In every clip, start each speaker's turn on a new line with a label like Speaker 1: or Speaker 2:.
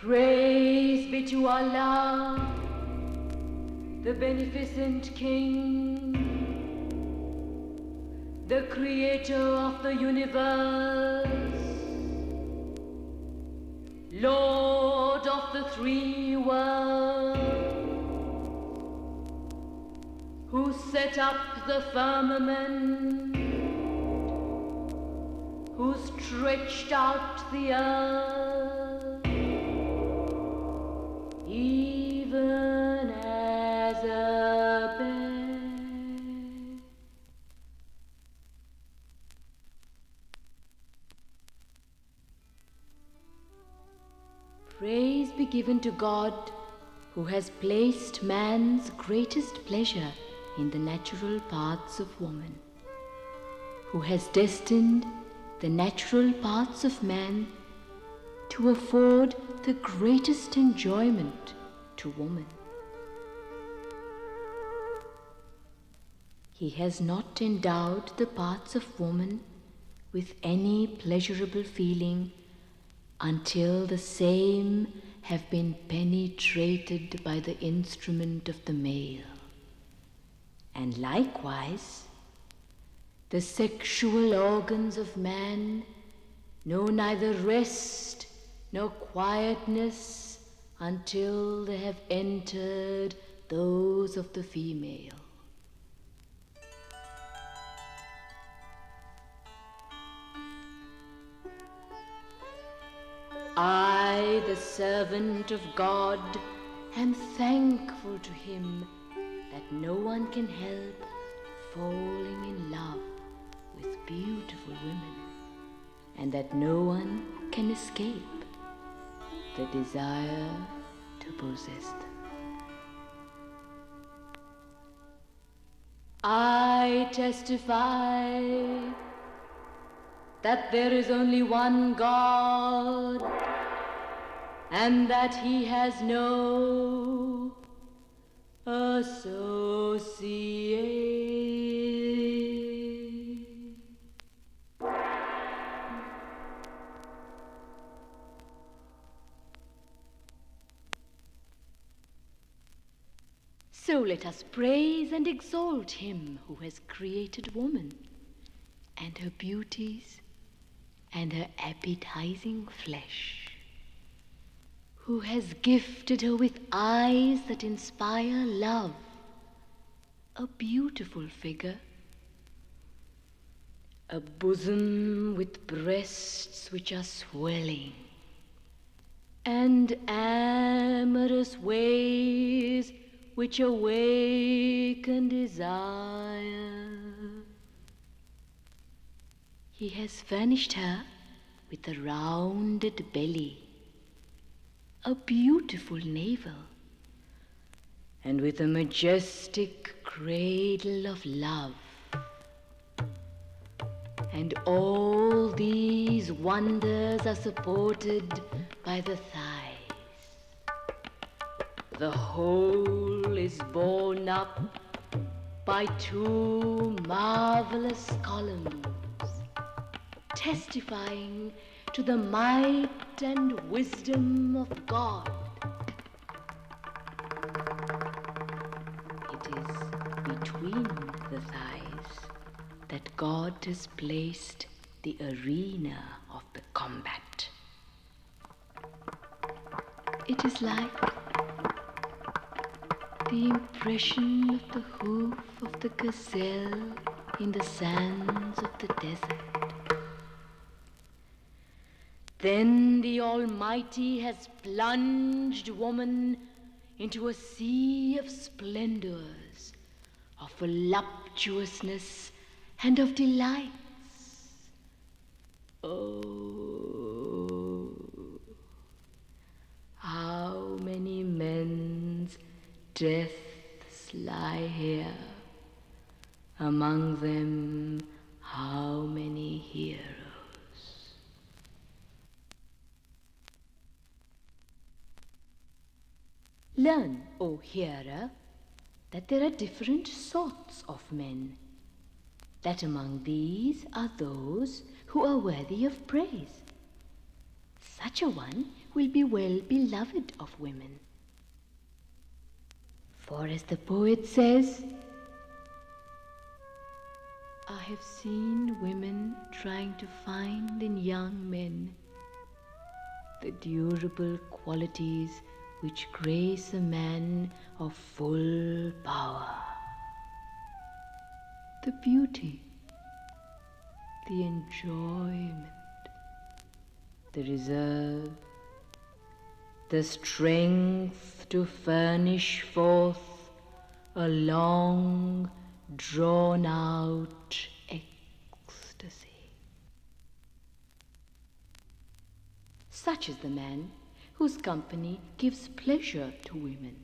Speaker 1: Praise be to Allah, the beneficent King, the creator of the universe, Lord of the three worlds, who set up the firmament, who stretched out the earth, even as a bed. Praise be given to God, who has placed man's greatest pleasure in the natural parts of woman, who has destined the natural parts of man to afford the greatest enjoyment to woman. He has not endowed the parts of woman with any pleasurable feeling until the same have been penetrated by the instrument of the male. And likewise, the sexual organs of man know neither rest nor quietness until they have entered those of the female. I, the servant of God, am thankful to him that no one can help falling in love with beautiful women, and that no one can escape the desire to possess them. I testify that there is only one God, and that he has no associate. So let us praise and exalt him who has created woman and her beauties and her appetizing flesh, who has gifted her with eyes that inspire love, a beautiful figure, a bosom with breasts which are swelling, and amorous ways which awaken desire. He has furnished her with a rounded belly, a beautiful navel, and with a majestic cradle of love. And all these wonders are supported by the thighs. The whole is borne up by two marvelous columns, testifying to the might and wisdom of God. It is between the thighs that God has placed the arena of the combat. It is like the impression of the hoof of the gazelle in the sands of the desert. Then the Almighty has plunged woman into a sea of splendors, of voluptuousness and of delights. Oh, how many men's deaths lie here, among them how many heroes. Learn, O hearer, that there are different sorts of men, that among these are those who are worthy of praise. Such a one will be well beloved of women. For as the poet says, I have seen women trying to find in young men the durable qualities which grace a man of full power. The beauty, the enjoyment, the reserve, the strength to furnish forth a long, drawn-out ecstasy. Such is the man whose company gives pleasure to women,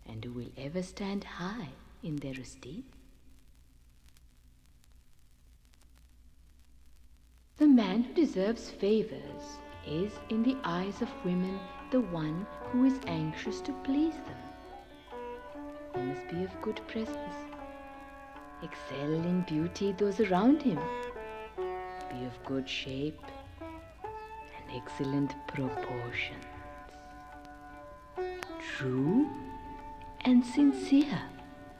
Speaker 1: and who will ever stand high in their esteem. The man who deserves favors is, in the eyes of women, the one who is anxious to please them. He must be of good presence, excel in beauty those around him, be of good shape and excellent proportions, true and sincere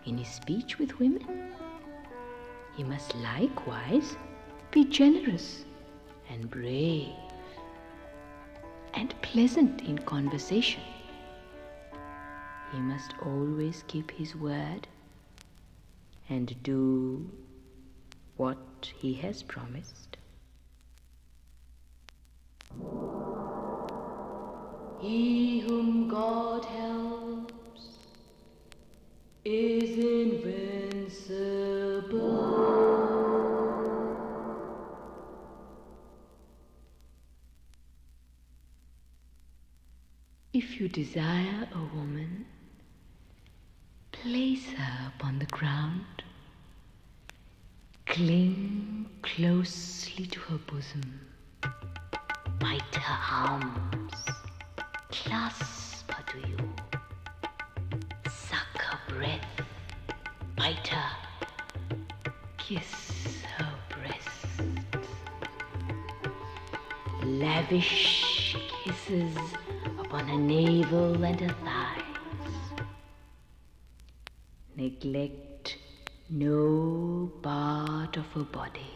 Speaker 1: in his speech with women. He must likewise be generous and brave and pleasant in conversation. He must always keep his word and do what he has promised. He whom God helps is invincible. If you desire a woman, place her upon the ground, cling closely to her bosom, bite her arms, clasp her to you, suck her breath, bite her, kiss her breasts, lavish kisses upon her navel and her thighs. Neglect no part of her body.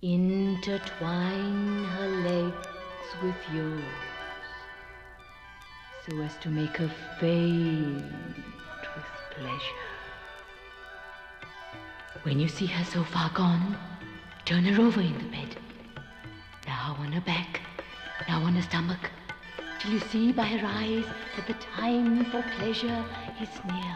Speaker 1: Intertwine her legs with yours, so as to make her faint with pleasure. When you see her so far gone, turn her over in the bed. Now on her back, now on her stomach, till you see by her eyes that the time for pleasure is near.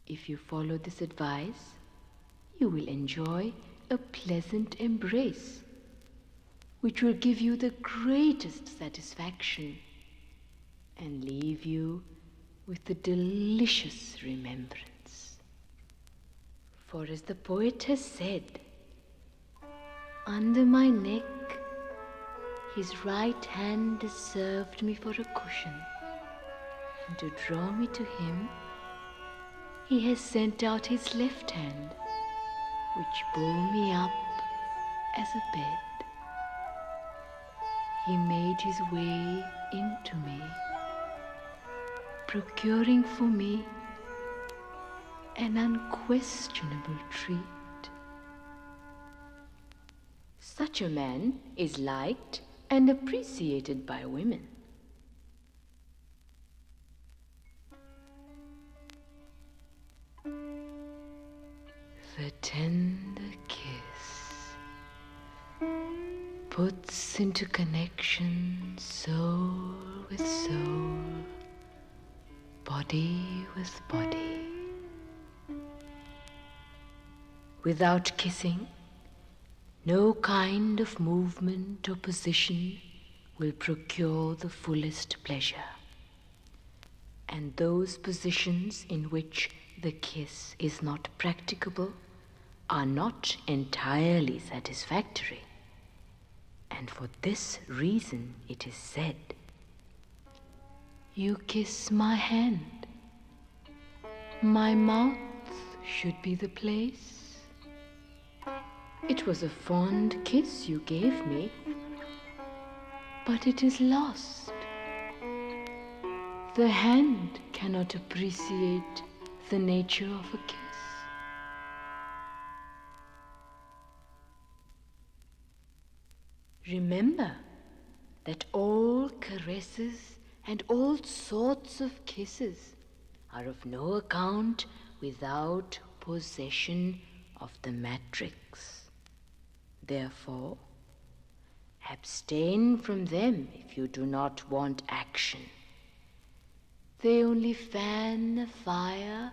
Speaker 1: If you follow this advice, you will enjoy a pleasant embrace, which will give you the greatest satisfaction and leave you with a delicious remembrance. For as the poet has said, under my neck his right hand has served me for a cushion, and to draw me to him he has sent out his left hand, which bore me up as a bed. He made his way into me, procuring for me an unquestionable treat. Such a man is liked and appreciated by women. The tender kiss puts into connection soul with soul, body with body. Without kissing, no kind of movement or position will procure the fullest pleasure. And those positions in which the kiss is not practicable are not entirely satisfactory. And for this reason it is said, "You kiss my hand, my mouth should be the place. It was a fond kiss you gave me, but it is lost. The hand cannot appreciate the nature of a kiss." Remember that all caresses and all sorts of kisses are of no account without possession of the matrix. Therefore, abstain from them if you do not want action. They only fan the fire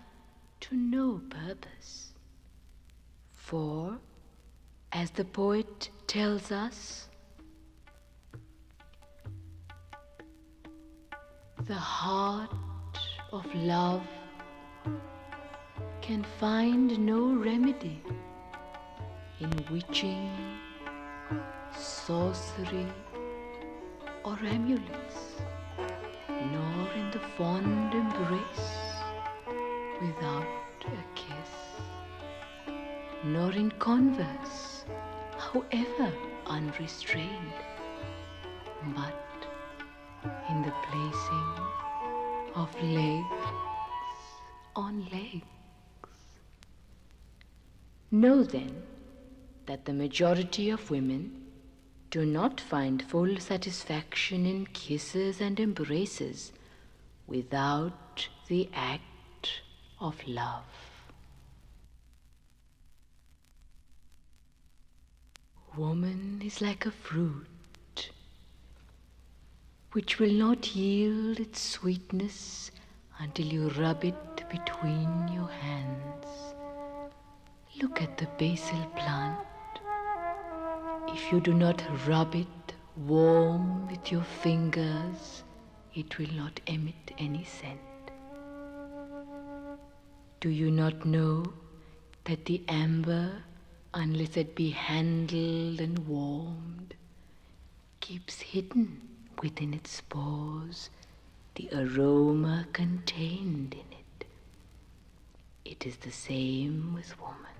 Speaker 1: to no purpose. For, as the poet tells us, the heart of love can find no remedy in witching, sorcery, or amulets, nor in the fond embrace without a kiss, nor in converse, however unrestrained, but in the placing of legs on legs. Know then that the majority of women do not find full satisfaction in kisses and embraces without the act of love. Woman is like a fruit which will not yield its sweetness until you rub it between your hands. Look at the basil plant. If you do not rub it warm with your fingers, it will not emit any scent. Do you not know that the amber, unless it be handled and warmed, keeps hidden within its spores the aroma contained in it? It is the same with woman.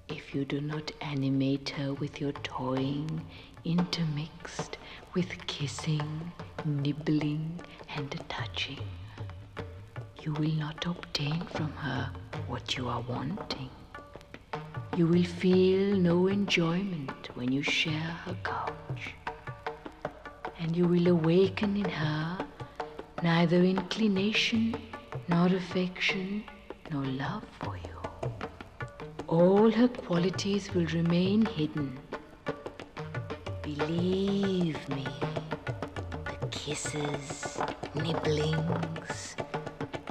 Speaker 1: If you do not animate her with your toying, intermixed with kissing, nibbling, and touching, you will not obtain from her what you are wanting. You will feel no enjoyment when you share her couch, and you will awaken in her neither inclination, nor affection, nor love for you. All her qualities will remain hidden. Believe me, the kisses, nibblings,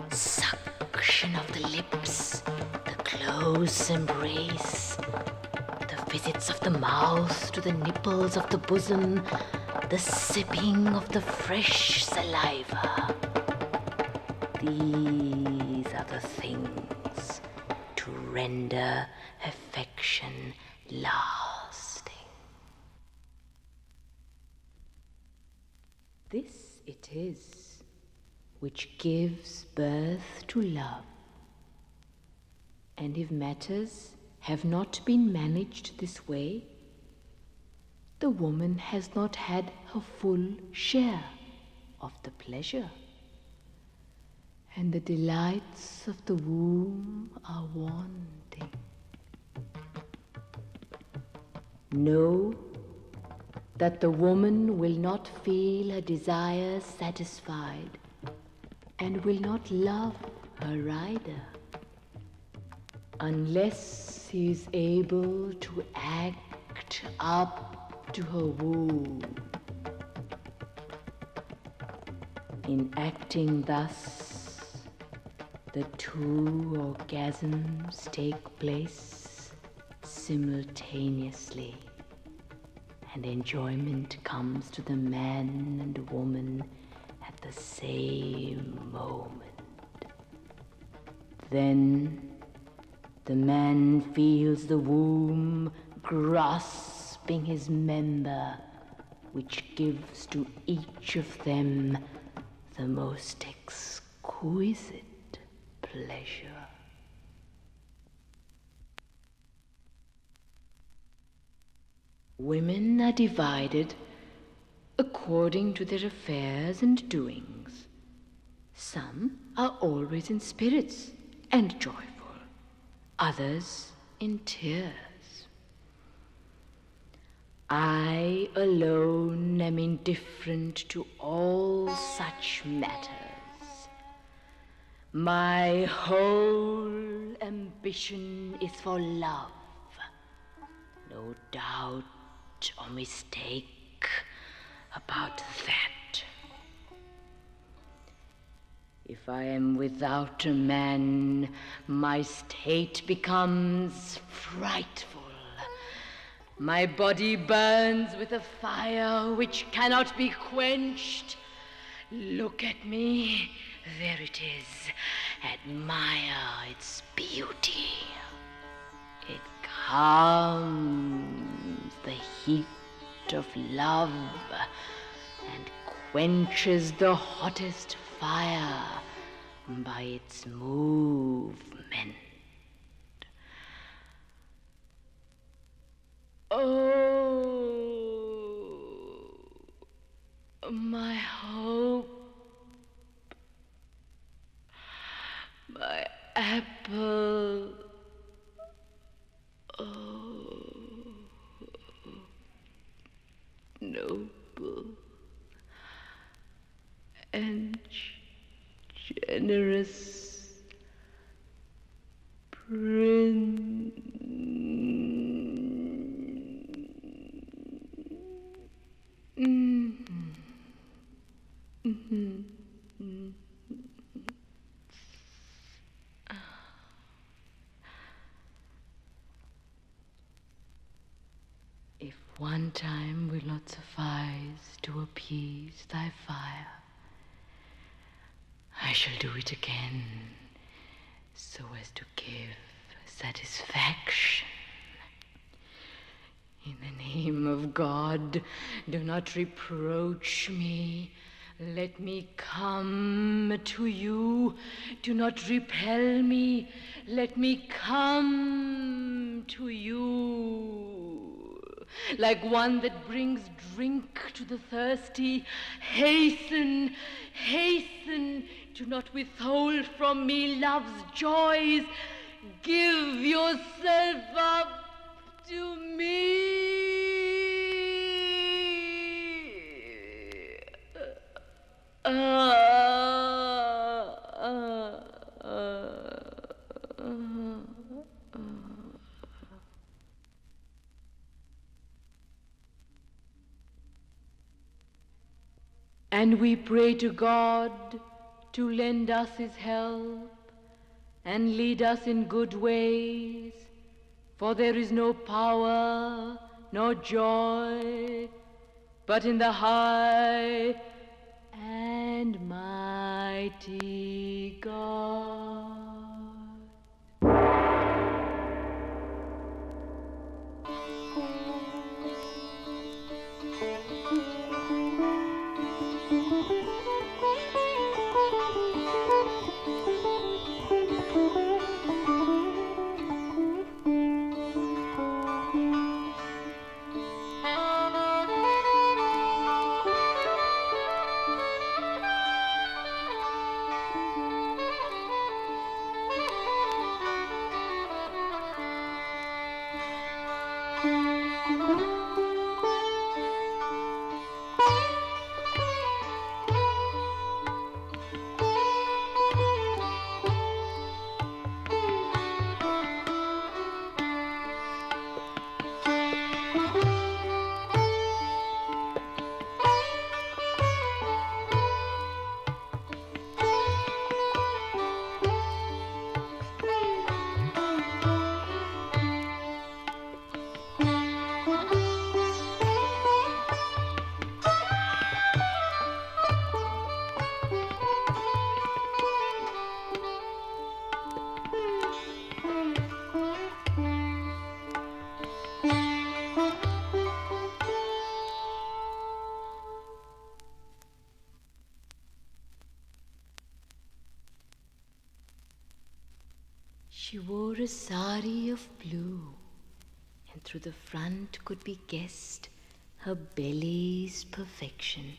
Speaker 1: suction of the lips, the close embrace, the visits of the mouth to the nipples of the bosom, the sipping of the fresh saliva, these are the things to render affection lasting. This it is which gives birth to love. And if matters have not been managed this way, the woman has not had her full share of the pleasure, and the delights of the womb are wanting. Know that the woman will not feel her desires satisfied and will not love her rider unless he is able to act up to her womb. In acting thus, the two orgasms take place simultaneously, and enjoyment comes to the man and woman at the same moment. Then the man feels the womb grasping his member, which gives to each of them the most exquisite pleasure. Women are divided according to their affairs and doings. Some are always in spirits and joyful, others in tears. I alone am indifferent to all such matters. My whole ambition is for love. No doubt or mistake about that. If I am without a man, my state becomes frightful. My body burns with a fire which cannot be quenched. Look at me, there it is. Admire its beauty. It calms the heat of love and quenches the hottest fire by its movement. Oh, my hope, my apple. Oh, noble and generous prince. If one time will not suffice to appease thy fire, I shall do it again, so as to give satisfaction. In the name of God, do not reproach me. Let me come to you. Do not repel me. Let me come to you. Like one that brings drink to the thirsty, hasten, hasten. Do not withhold from me love's joys. Give yourself up to me. And we pray to God to lend us his help and lead us in good ways, for there is no power nor joy but in the high and mighty God. She wore a sari of blue, and through the front could be guessed her belly's perfection.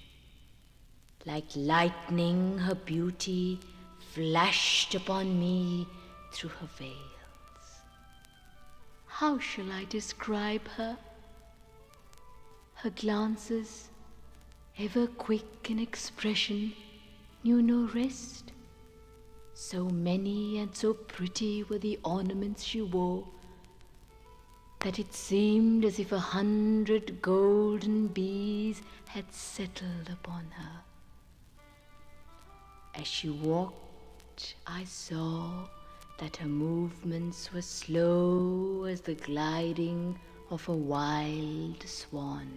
Speaker 1: Like lightning, her beauty flashed upon me through her veils. How shall I describe her? Her glances, ever quick in expression, knew no rest. So many and so pretty were the ornaments she wore, that it seemed as if 100 golden bees had settled upon her. As she walked, I saw that her movements were slow as the gliding of a wild swan.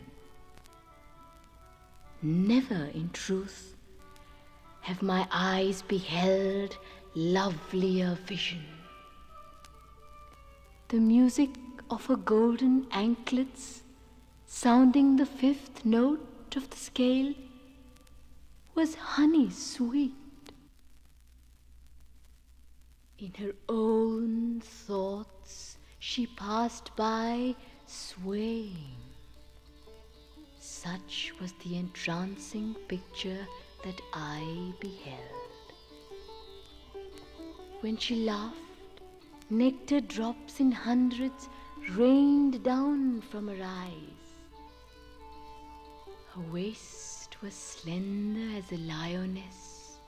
Speaker 1: Never, in truth, have my eyes beheld lovelier vision. The music of her golden anklets, sounding the 5th note of the scale, was honey sweet. In her own thoughts she passed by, swaying. Such was the entrancing picture that I beheld. When she laughed, nectar drops in hundreds rained down from her eyes. Her waist was slender as a lioness,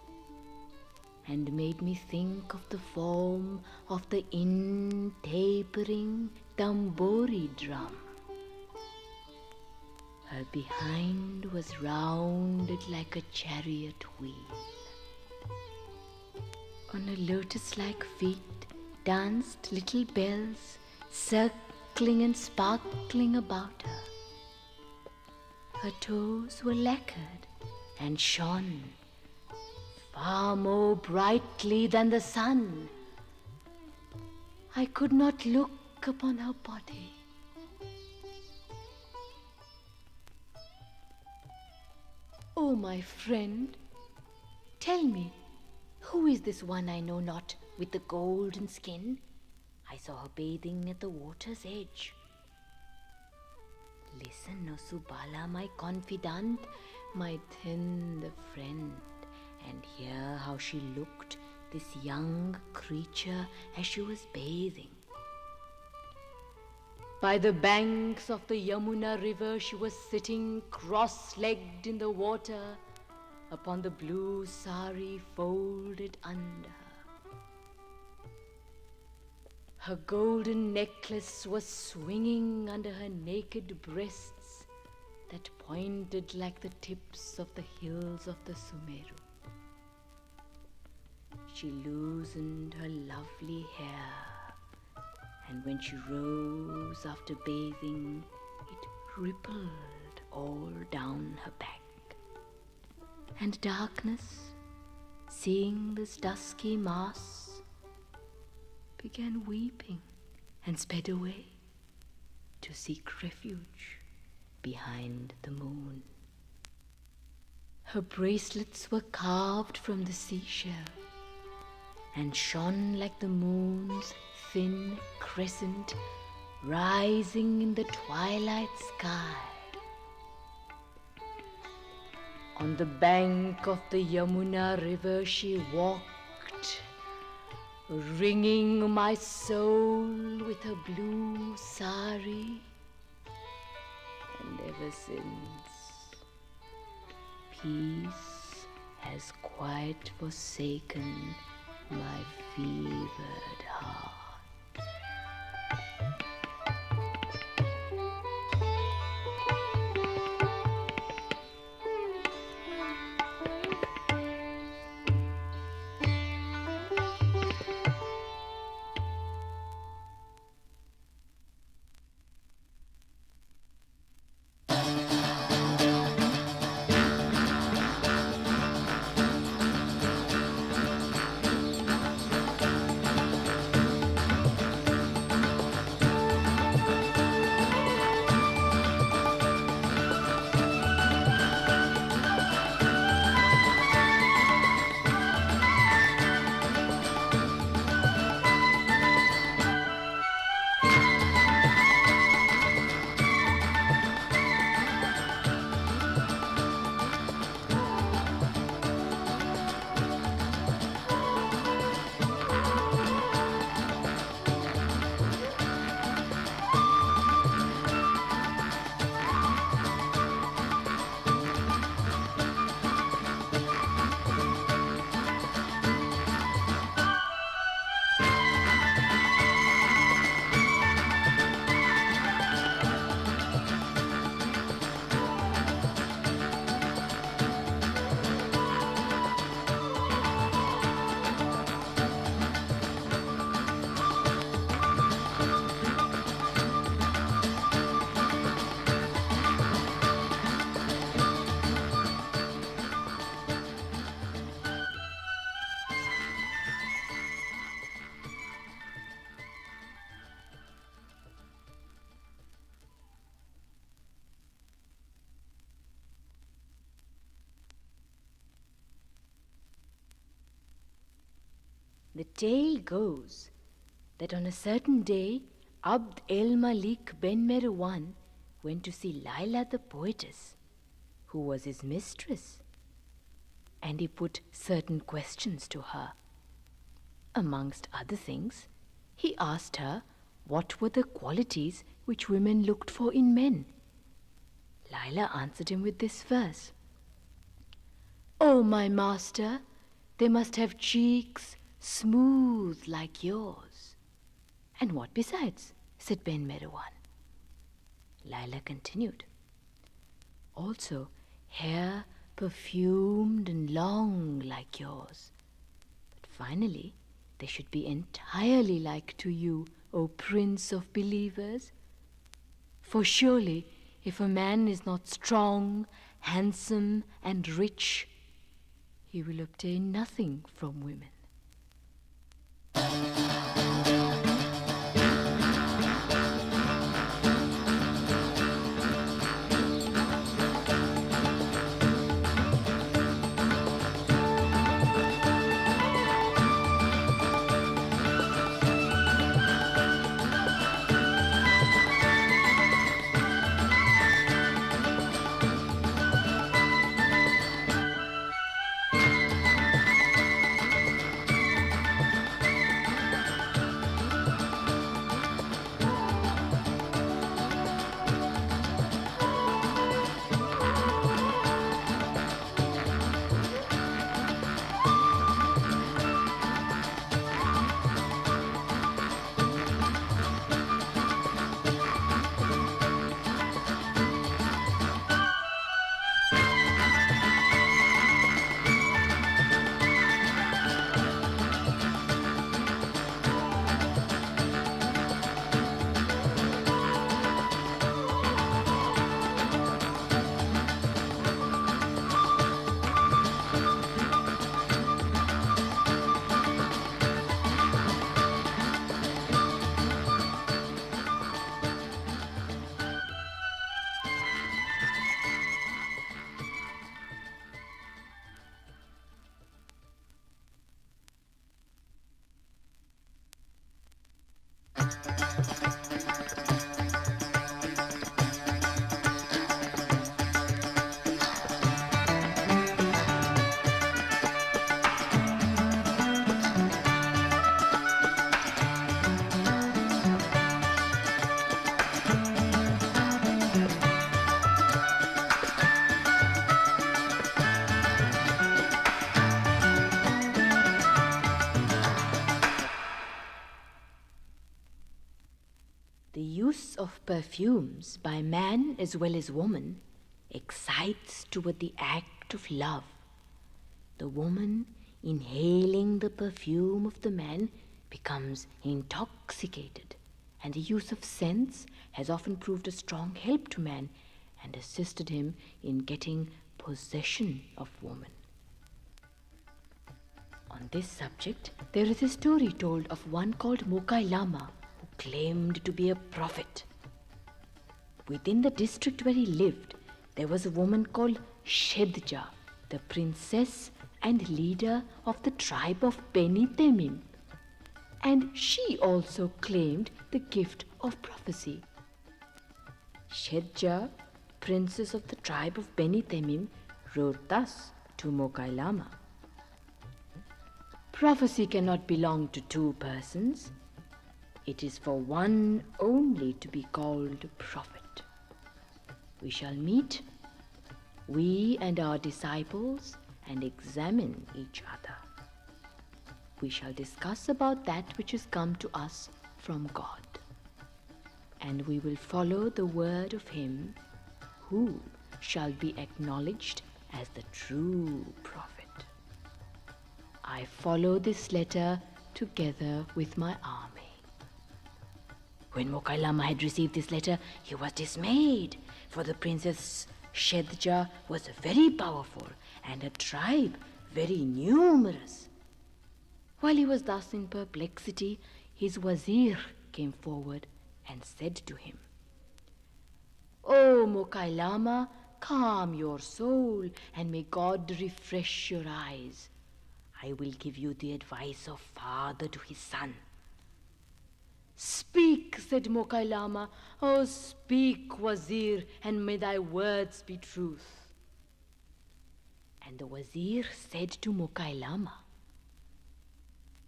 Speaker 1: and made me think of the form of the in-tapering tambori drum. Her behind was rounded like a chariot wheel. On her lotus-like feet danced little bells, circling and sparkling about her. Her toes were lacquered and shone far more brightly than the sun. I could not look upon her body. Oh, my friend, tell me, who is this one I know not with the golden skin? I saw her bathing at the water's edge. Listen, O Subala, my confidant, my tender friend, and hear how she looked, this young creature, as she was bathing. By the banks of the Yamuna river she was sitting cross-legged in the water upon the blue sari folded under her. Her golden necklace was swinging under her naked breasts that pointed like the tips of the hills of the Sumeru. She loosened her lovely hair, and when she rose after bathing, it rippled all down her back. And darkness, seeing this dusky mass, began weeping and sped away to seek refuge behind the moon. Her bracelets were carved from the seashell and shone like the moon's thin crescent rising in the twilight sky. On the bank of the Yamuna river she walked, wringing my soul with her blue sari. And ever since, peace has quite forsaken my fevered heart. The tale goes that on a certain day, Abd el-Malik ben Marwan went to see Leilla the poetess, who was his mistress, and he put certain questions to her. Amongst other things, he asked her what were the qualities which women looked for in men. Leilla answered him with this verse: "O my master, they must have cheeks smooth like yours." "And what besides?" said Ben Marwan. Leilla continued, "Also hair perfumed and long like yours. But finally, they should be entirely like to you, O Prince of Believers. For surely, if a man is not strong, handsome, and rich, he will obtain nothing from women." The use of perfumes by man as well as woman excites toward the act of love. The woman, inhaling the perfume of the man, becomes intoxicated, and the use of scents has often proved a strong help to man and assisted him in getting possession of woman. On this subject, there is a story told of one called Mocailama, who claimed to be a prophet. Within the district where he lived, there was a woman called Chedja, the princess and leader of the tribe of Beni Temim, and she also claimed the gift of prophecy. Chedja, princess of the tribe of Beni Temim, wrote thus to Mocailama: "Prophecy cannot belong to two persons. It is for one only to be called prophet. We shall meet, we and our disciples, and examine each other. We shall discuss about that which has come to us from God, and we will follow the word of him who shall be acknowledged as the true prophet. I follow this letter together with my army." When Mocailama had received this letter, he was dismayed, for the Princess Chedja was very powerful and her tribe very numerous. While he was thus in perplexity, his wazir came forward and said to him, "O Mocailama, calm your soul, and may God refresh your eyes.
Speaker 2: I will give you the advice of father to his son.
Speaker 1: Speak, said Mocailama. Oh, speak, Wazir, and may thy words be truth.
Speaker 2: And the Wazir said to Mocailama,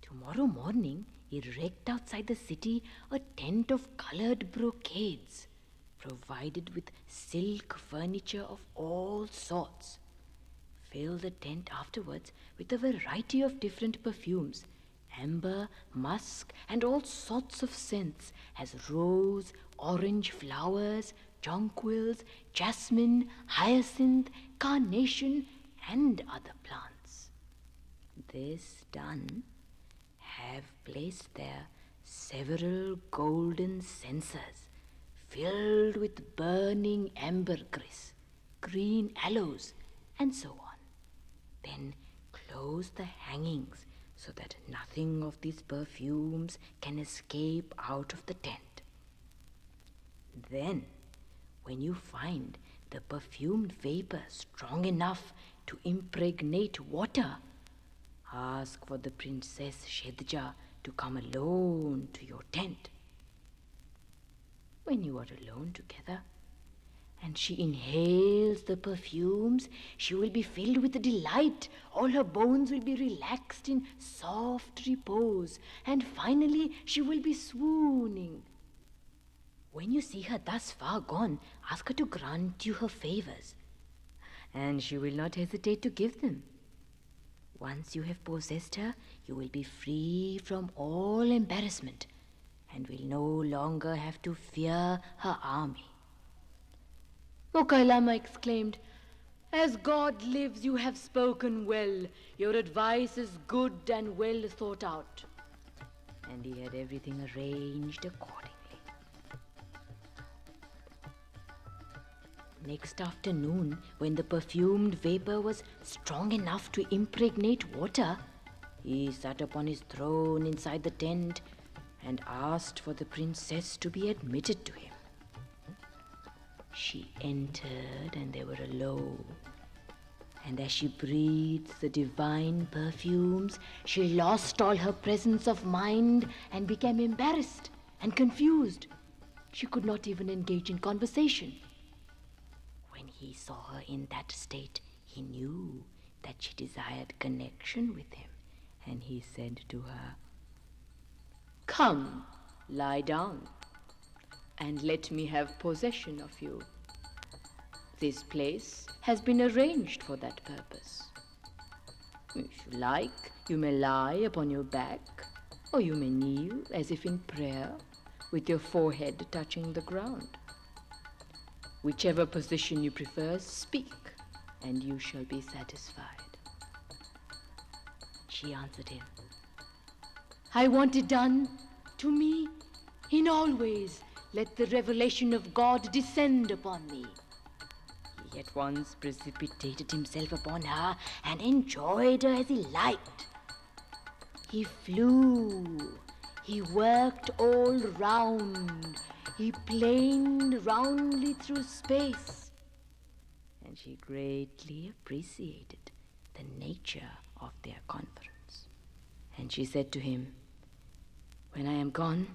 Speaker 2: tomorrow morning, erect outside the city a tent of colored brocades, provided with silk furniture of all sorts. Fill the tent afterwards with a variety of different perfumes, amber, musk, and all sorts of scents, as rose, orange flowers, jonquils, jasmine, hyacinth, carnation, and other plants. This done, have placed there several golden censers filled with burning ambergris, green aloes, and so on. Then close the hangings so that nothing of these perfumes can escape out of the tent. Then, when you find the perfumed vapor strong enough to impregnate water, ask for the Princess Chedja to come alone to your tent. When you are alone together, and she inhales the perfumes, she will be filled with delight. All her bones will be relaxed in soft repose, and finally she will be swooning. When you see her thus far gone, ask her to grant you her favors, and she will not hesitate to give them. Once you have possessed her, you will be free from all embarrassment, and will no longer have to fear her army.
Speaker 1: Mocailama exclaimed, As God lives, you have spoken well. Your advice is good and well thought out.
Speaker 2: And he had everything arranged accordingly. Next afternoon, when the perfumed vapor was strong enough to impregnate water, he sat upon his throne inside the tent and asked for the princess to be admitted to him. She entered, and they were alone. And as she breathed the divine perfumes, she lost all her presence of mind and became embarrassed and confused. She could not even engage in conversation. When he saw her in that state, he knew that she desired connection with him, and he said to her,
Speaker 1: Come, lie down, and let me have possession of you. This place has been arranged for that purpose. If you like, you may lie upon your back, or you may kneel as if in prayer, with your forehead touching the ground. Whichever position you prefer, speak, and you shall be satisfied.
Speaker 2: She answered him,
Speaker 1: I want it done to me in all ways. Let the revelation of God descend upon me.
Speaker 2: He at once precipitated himself upon her and enjoyed her as he liked.
Speaker 1: He flew, he worked all round, he planed roundly through space.
Speaker 2: And she greatly appreciated the nature of their conference. And she said to him, When I am gone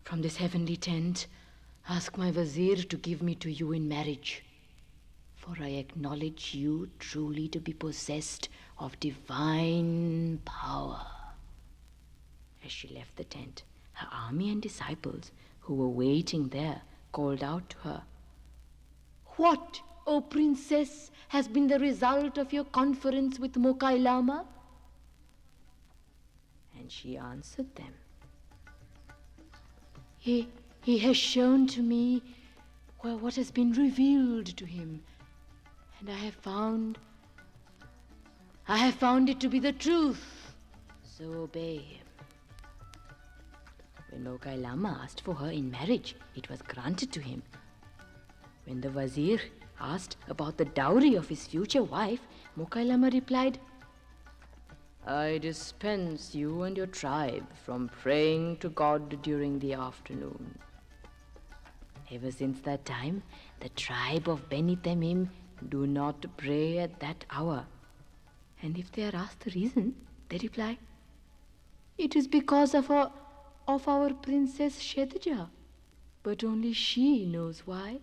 Speaker 2: from this heavenly tent, ask my Wazir to give me to you in marriage. For I acknowledge you truly to be possessed of divine power. As she left the tent, her army and disciples, who were waiting there, called out to her,
Speaker 1: What, O princess, has been the result of your conference with Mocailama?
Speaker 2: And she answered them,
Speaker 1: He has shown to me what has been revealed to him, and I have found it to be the truth.
Speaker 2: So obey him. When Mocailama asked for her in marriage, it was granted to him. When the Wazir asked about the dowry of his future wife, Mocailama replied, I dispense you and your tribe from praying to God during the afternoon. Ever since that time, the tribe of Beni Temim do not pray at that hour. And if they are asked the reason,
Speaker 1: They reply, "It is because of our Princess Chedja, but only she knows why."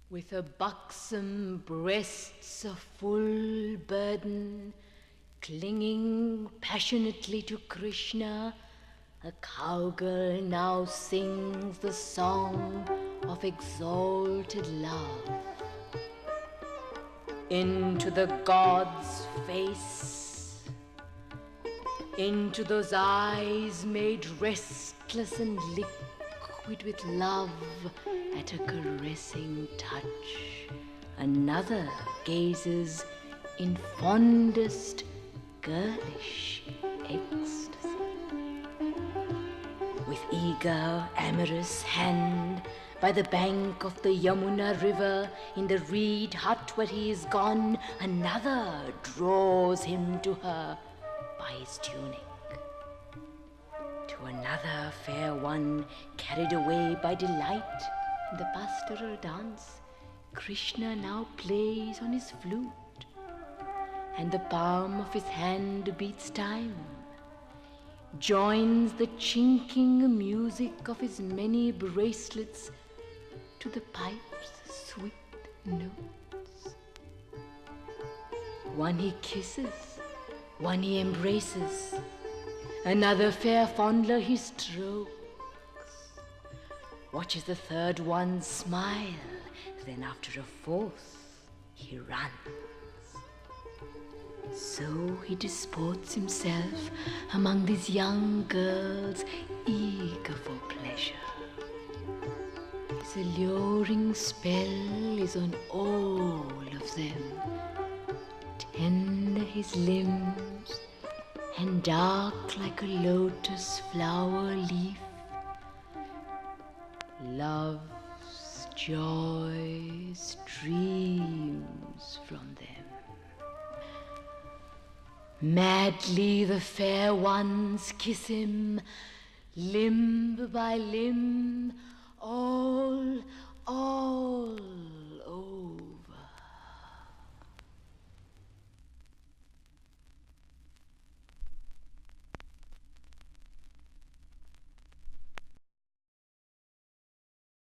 Speaker 1: With her buxom breasts a full burden, clinging passionately to Krishna, a cowgirl now sings the song of exalted love. Into the god's face, into those eyes made restless and liquid with love at a caressing touch, another gazes in fondest girlish ecstasy. With eager, amorous hand, by the bank of the Yamuna river, in the reed hut where he is gone, another draws him to her by his tunic. To another fair one, carried away by delight in the pastoral dance, Krishna now plays on his flute, and the palm of his hand beats time, joins the chinking music of his many bracelets to the pipe's sweet notes. One he kisses, one he embraces, another fair fondler he strokes, watches the third one smile, then after a fourth he runs. So he disports himself among these young girls eager for pleasure. His alluring spell is on all of them. Tender his limbs and dark like a lotus flower leaf, love's joy streams from them. Madly the fair ones kiss him, limb by limb, all over.